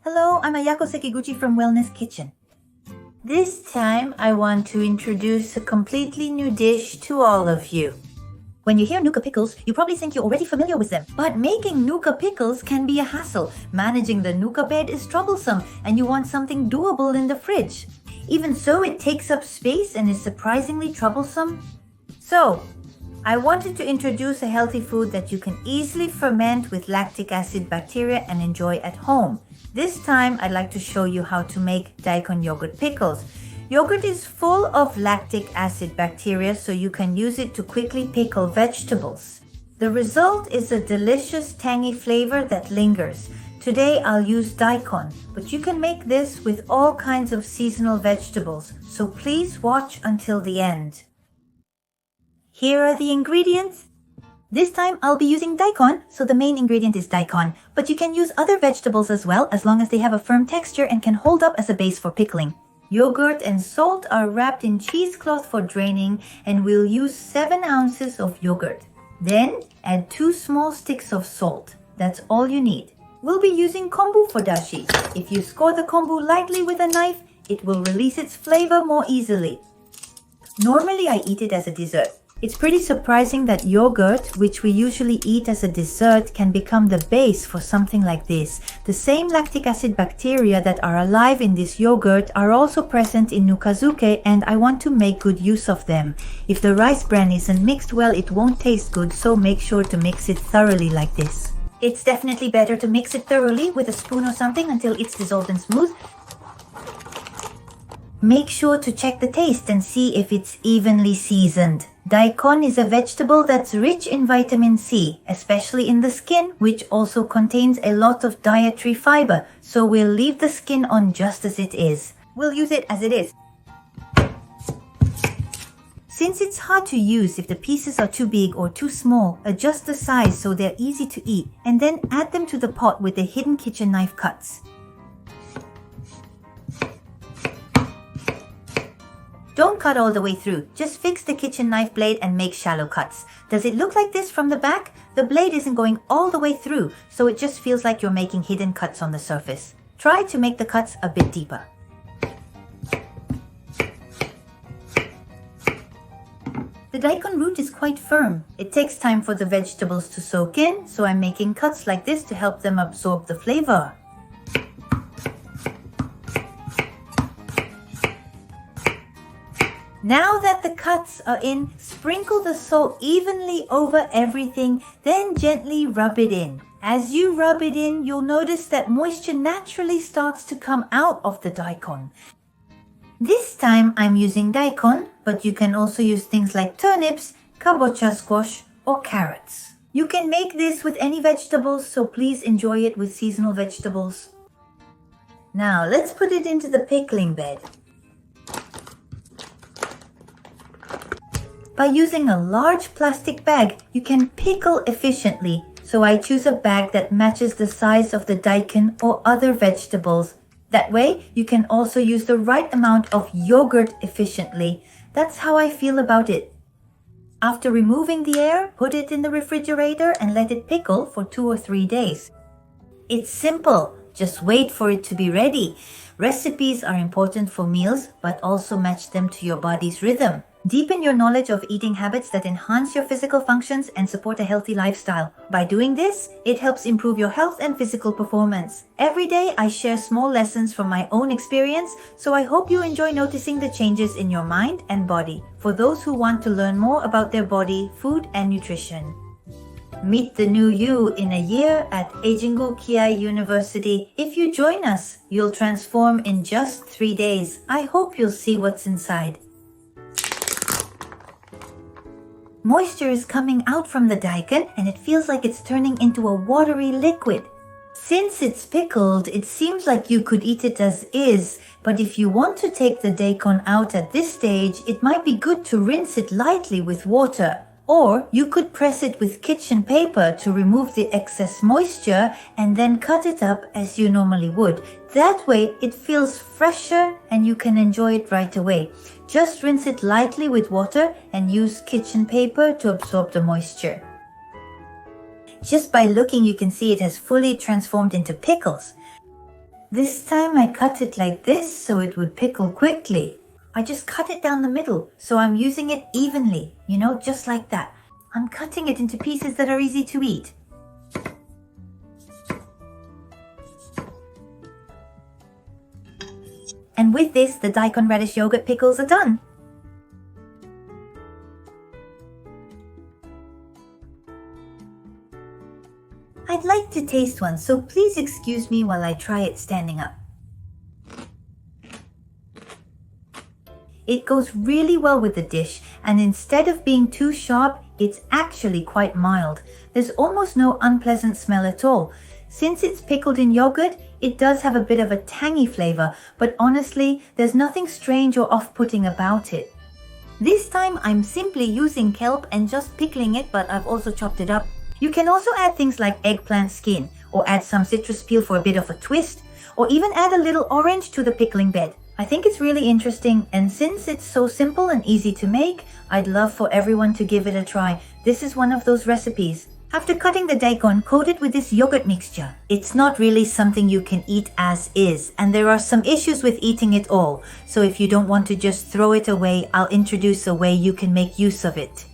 Hello, I'm Ayako Sekiguchi from Wellness Kitchen. This time, I want to introduce a completely new dish to all of you. When you hear Nuka pickles, you probably think you're already familiar with them. But making Nuka pickles can be a hassle. Managing the Nuka bed is troublesome, and you want something doable in the fridge. Even so, it takes up space and is surprisingly troublesome. So, I wanted to introduce a healthy food that you can easily ferment with lactic acid bacteria and enjoy at home. This time, I'd like to show you how to make Daikon yogurt pickles. Yogurt is full of lactic acid bacteria, so you can use it to quickly pickle vegetables. The result is a delicious tangy flavor that lingers. Today, I'll use Daikon, but you can make this with all kinds of seasonal vegetables, so please watch until the end. Here are the ingredients. This time I'll be using Daikon, so the main ingredient is Daikon, but you can use other vegetables as well as long as they have a firm texture and can hold up as a base for pickling. Yogurt and salt are wrapped in cheesecloth for draining, and we'll use 7 ounces of yogurt. Then add 2 small sticks of salt. That's all you need. We'll be using kombu for dashi. If you score the kombu lightly with a knife, it will release its flavor more easily. Normally I eat it as a dessert. It's pretty surprising that yogurt, which we usually eat as a dessert, can become the base for something like this. The same lactic acid bacteria that are alive in this yogurt are also present in nukazuke, and I want to make good use of them. If the rice bran isn't mixed well, it won't taste good, so make sure to mix it thoroughly like this. It's definitely better to mix it thoroughly with a spoon or something until it's dissolved and smooth. Make sure to check the taste and see if it's evenly seasoned. Daikon is a vegetable that's rich in vitamin C, especially in the skin, which also contains a lot of dietary fiber, so we'll leave the skin on just as it is. We'll use it as it is. Since it's hard to use if the pieces are too big or too small, adjust the size so they're easy to eat, and then add them to the pot with the hidden kitchen knife cuts. Don't cut all the way through, just fix the kitchen knife blade and make shallow cuts. Does it look like this from the back? The blade isn't going all the way through, so it just feels like you're making hidden cuts on the surface. Try to make the cuts a bit deeper. The daikon root is quite firm. It takes time for the vegetables to soak in, so I'm making cuts like this to help them absorb the flavor. Now that the cuts are in, sprinkle the salt evenly over everything, then gently rub it in. As you rub it in, you'll notice that moisture naturally starts to come out of the daikon. This time I'm using daikon, but you can also use things like turnips, kabocha squash, or carrots. You can make this with any vegetables, so please enjoy it with seasonal vegetables. Now let's put it into the pickling bed. By using a large plastic bag, you can pickle efficiently, so I choose a bag that matches the size of the daikon or other vegetables. That way, you can also use the right amount of yogurt efficiently. That's how I feel about it. After removing the air, put it in the refrigerator and let it pickle for 2 or 3 days. It's simple, just wait for it to be ready. Recipes are important for meals, but also match them to your body's rhythm. Deepen your knowledge of eating habits that enhance your physical functions and support a healthy lifestyle. By doing this, it helps improve your health and physical performance. Every day, I share small lessons from my own experience, so I hope you enjoy noticing the changes in your mind and body for those who want to learn more about their body, food, and nutrition. Meet the new you in a year at Ejingu Kiai University. If you join us, you'll transform in just 3 days. I hope you'll see what's inside. Moisture is coming out from the daikon and it feels like it's turning into a watery liquid. Since it's pickled, it seems like you could eat it as is, but if you want to take the daikon out at this stage, it might be good to rinse it lightly with water. Or you could press it with kitchen paper to remove the excess moisture and then cut it up as you normally would. That way it feels fresher and you can enjoy it right away. Just rinse it lightly with water and use kitchen paper to absorb the moisture. Just by looking, you can see it has fully transformed into pickles. This time I cut it like this so it would pickle quickly. I just cut it down the middle, so I'm using it evenly, just like that. I'm cutting it into pieces that are easy to eat. And with this, the Daikon radish yogurt pickles are done. I'd like to taste one, so please excuse me while I try it standing up. It goes really well with the dish, and instead of being too sharp, it's actually quite mild. There's almost no unpleasant smell at all. Since it's pickled in yogurt, it does have a bit of a tangy flavor, but honestly, there's nothing strange or off-putting about it. This time, I'm simply using kelp and just pickling it, but I've also chopped it up. You can also add things like eggplant skin, or add some citrus peel for a bit of a twist, or even add a little orange to the pickling bed. I think it's really interesting, and since it's so simple and easy to make, I'd love for everyone to give it a try. This is one of those recipes. After cutting the daikon, coat it with this yogurt mixture. It's not really something you can eat as is, and there are some issues with eating it all. So if you don't want to just throw it away, I'll introduce a way you can make use of it.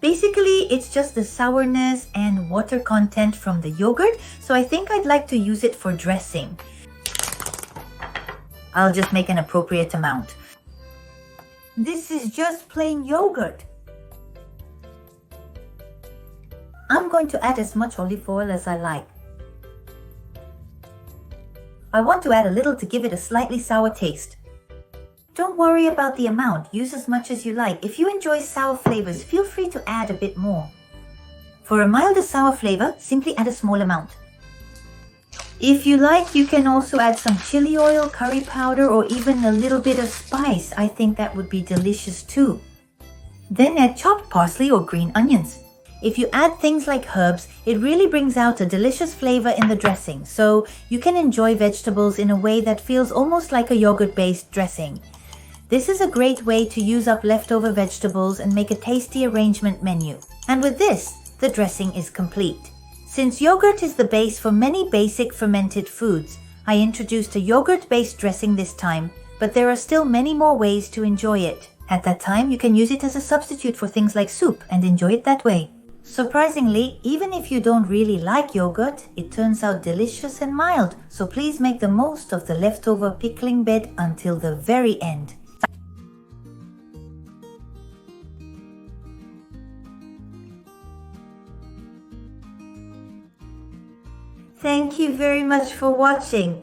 Basically, it's just the sourness and water content from the yogurt, so I think I'd like to use it for dressing. I'll just make an appropriate amount. This is just plain yogurt. I'm going to add as much olive oil as I like. I want to add a little to give it a slightly sour taste. Don't worry about the amount, use as much as you like. If you enjoy sour flavors, feel free to add a bit more. For a milder sour flavor, simply add a small amount. If you like, you can also add some chili oil, curry powder, or even a little bit of spice. I think that would be delicious too. Then add chopped parsley or green onions. If you add things like herbs, it really brings out a delicious flavor in the dressing, so you can enjoy vegetables in a way that feels almost like a yogurt-based dressing. This is a great way to use up leftover vegetables and make a tasty arrangement menu. And with this, the dressing is complete. Since yogurt is the base for many basic fermented foods, I introduced a yogurt-based dressing this time, but there are still many more ways to enjoy it. At that time, you can use it as a substitute for things like soup and enjoy it that way. Surprisingly, even if you don't really like yogurt, it turns out delicious and mild, so please make the most of the leftover pickling bed until the very end. Thank you very much for watching.